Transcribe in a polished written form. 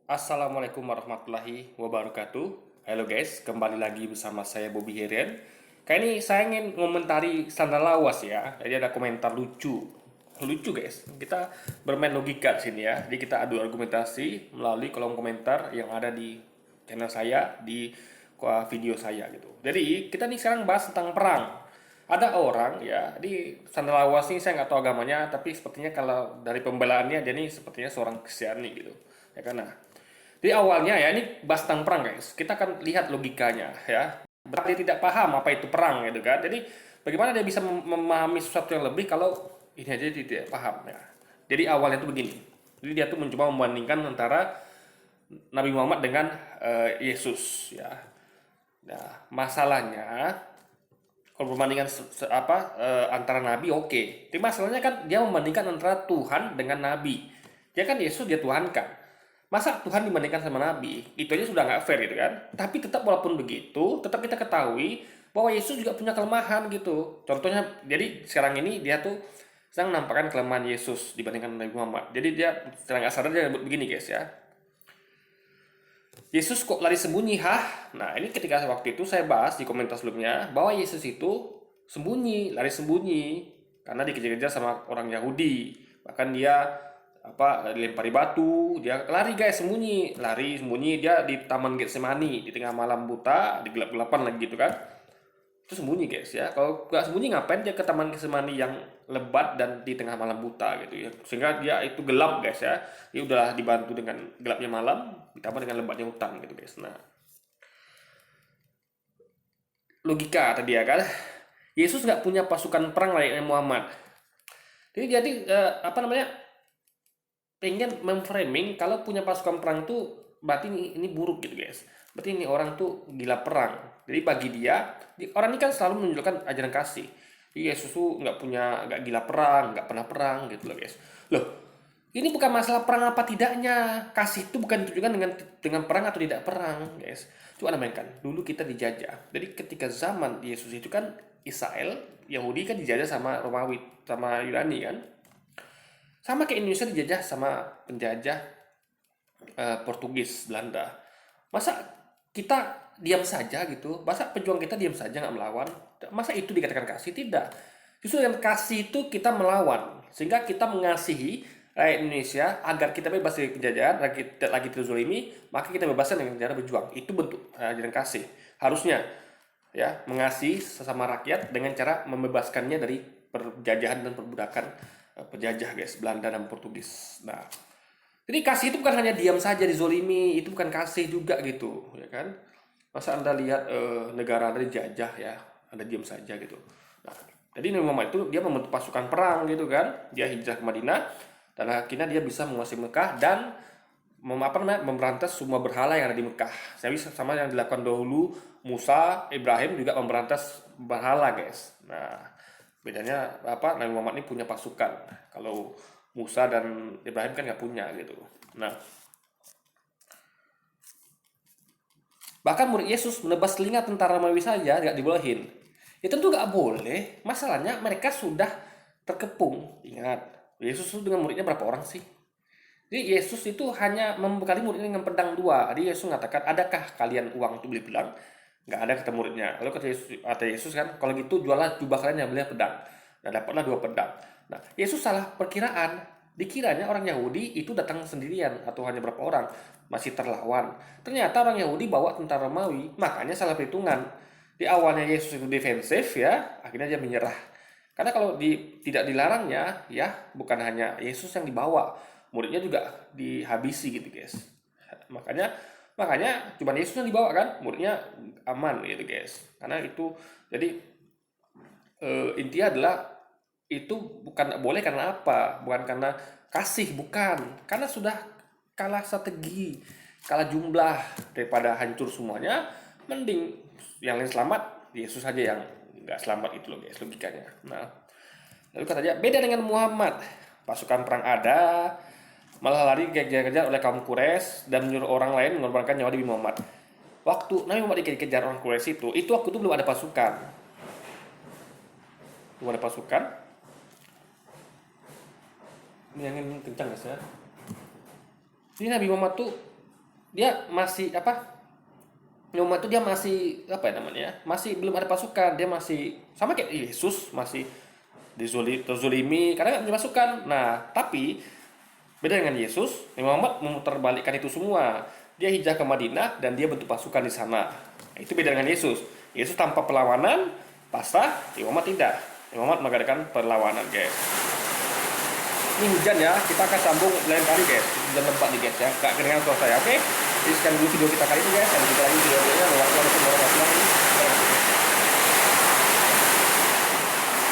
Assalamualaikum warahmatullahi wabarakatuh. Halo guys, kembali lagi bersama saya Bobby Herian. Kali ini saya ingin ngomentari sandal lawas ya. Jadi ada komentar lucu. Lucu guys. Kita bermain logika di sini ya. Jadi kita adu argumentasi melalui kolom komentar yang ada di channel saya di video saya gitu. Jadi kita nih sekarang bahas tentang perang. Ada orang ya di sandal lawas ini, saya nggak tahu agamanya, tapi sepertinya kalau dari pembelaannya dia ini sepertinya seorang Kristiani gitu ya kan. Nah, di awalnya ya ini bahas tentang perang guys. Kita akan lihat logikanya ya. Berarti dia tidak paham apa itu perang gitu kan. Jadi bagaimana dia bisa memahami sesuatu yang lebih kalau ini aja dia tidak paham ya. Jadi awalnya itu begini. Jadi dia tuh mencoba membandingkan antara Nabi Muhammad dengan Yesus ya. Nah, masalahnya kalau perbandingan antara nabi oke. Tapi masalahnya kan dia membandingkan antara Tuhan dengan nabi. Dia kan Yesus dia Tuhan kan. Masa Tuhan dibandingkan sama nabi? Itu aja sudah nggak fair gitu kan. Tapi tetap walaupun begitu, tetap kita ketahui bahwa Yesus juga punya kelemahan gitu. Contohnya jadi sekarang ini dia tuh sedang menampakkan kelemahan Yesus dibandingkan Nabi Muhammad. Jadi dia secara nggak sadar dia begini guys ya. Yesus kok lari sembunyi, hah? Nah, ini ketika waktu itu saya bahas di komentar sebelumnya bahwa Yesus itu sembunyi, lari sembunyi karena dikejar-kejar sama orang Yahudi. Bahkan dia dilempari batu, dia lari guys, sembunyi, lari sembunyi dia di Taman Getsemani di tengah malam buta, di gelap-gelapan lagi gitu kan. Itu sembunyi guys ya. Kalau nggak sembunyi ngapain dia ke Taman Getsemani yang lebat dan di tengah malam buta gitu ya. Sehingga dia itu gelap guys ya. Dia udah dibantu dengan gelapnya malam ditambah dengan lebatnya hutan gitu guys. Nah, logika tadi ya kan. Yesus nggak punya pasukan perang layaknya Muhammad. Jadi pengen memframing kalau punya pasukan perang tuh berarti ini buruk gitu guys. Berarti ini orang tuh gila perang. Jadi bagi dia, orang ini kan selalu menunjukkan ajaran kasih. Yesus tuh nggak gila perang, nggak pernah perang gitu loh guys. Loh, ini bukan masalah perang apa tidaknya. Kasih itu bukan ditujukan dengan perang atau tidak perang guys. Coba bayangkan, dulu kita dijajah. Jadi ketika zaman Yesus itu kan Israel, Yahudi kan dijajah sama Romawi, sama Yunani kan. Sama kayak Indonesia dijajah sama penjajah Portugis, Belanda. Masa kita diam saja gitu? Masa pejuang kita diam saja nggak melawan? Masa itu dikatakan kasih? Tidak. Justru dengan kasih itu kita melawan. Sehingga kita mengasihi rakyat Indonesia agar kita bebas dari penjajahan, lagi terzolimi, maka kita bebaskan dengan cara berjuang. Itu bentuk ajaran kasih. Harusnya ya mengasihi sesama rakyat dengan cara membebaskannya dari penjajahan dan perbudakan penjajah guys, Belanda dan Portugis. Nah, jadi kasih itu bukan hanya diam saja dizolimi, itu bukan kasih juga gitu, ya kan? Masa Anda lihat negara Anda dijajah ya, Anda diam saja gitu. Nah, jadi Nabi Muhammad itu dia membentuk pasukan perang gitu kan, dia hijrah ke Madinah dan akhirnya dia bisa menguasai Mekah dan memberantas semua berhala yang ada di Mekah. Saya bisa sama yang dilakukan dahulu Musa, Ibrahim juga memberantas berhala guys. Nah, bedanya Nabi Muhammad ini punya pasukan. Kalau Musa dan Ibrahim kan nggak punya gitu. Nah, bahkan murid Yesus menebas telinga tentara Romawi saja nggak dibolehin. Ya tentu nggak boleh. Masalahnya mereka sudah terkepung. Ingat, Yesus itu dengan muridnya berapa orang sih? Jadi Yesus itu hanya membekali muridnya dengan pedang dua. Jadi Yesus mengatakan, adakah kalian uang untuk beli pedang? Nggak ada, kata muridnya. Lalu kata Yesus kan, kalau gitu jualah jubah kalian yang beli pedang. Nah, dapatlah dua pedang. Nah, Yesus salah perkiraan. Dikiranya orang Yahudi itu datang sendirian atau hanya berapa orang, masih terlawan. Ternyata orang Yahudi bawa tentara Romawi, makanya salah perhitungan. Di awalnya Yesus itu defensif ya, akhirnya dia menyerah. Karena kalau tidak dilarangnya, ya bukan hanya Yesus yang dibawa, muridnya juga dihabisi gitu guys. Makanya makanya cuma Yesus yang dibawa kan, muridnya aman gitu guys. Karena itu jadi intinya adalah itu bukan boleh karena apa? Bukan karena kasih, bukan. Karena sudah kalah strategi, kalah jumlah daripada hancur semuanya, mending yang lain selamat, Yesus saja yang nggak selamat itu loh guys logikanya. Nah, lalu kata dia beda dengan Muhammad, pasukan perang ada, malah lari dikejar-kejar oleh kaum Quraisy dan menyuruh orang lain mengorbankan nyawa Nabi Muhammad. Waktu Nabi Muhammad dikejar orang Quraisy itu waktu itu belum ada pasukan, belum ada pasukan. Ini angin kencang guys ya. Jadi Nabi Muhammad tuh dia masih apa, Muhammad itu dia masih apa ya namanya ya, masih belum ada pasukan, dia masih sama kayak Yesus, masih terzolimi karena nggak punya pasukan. Nah tapi beda dengan Yesus, Nabi Muhammad memutarbalikkan itu semua. Dia hijrah ke Madinah dan dia bentuk pasukan di sana. Nah, itu beda dengan Yesus. Yesus tanpa perlawanan, pasrah. Nabi Muhammad tidak. Nabi Muhammad mengadakan perlawanan, guys. Ini hujan ya, kita akan sambung lain kali, guys. Hujan lebat nih, guys ya. Gak kedengeran suara saya, oke? Jadi sekian dulu video kita kali ini, guys. Dan kita lagi video-videonya. Wassalamualaikum warahmatullahi wabarakatuh.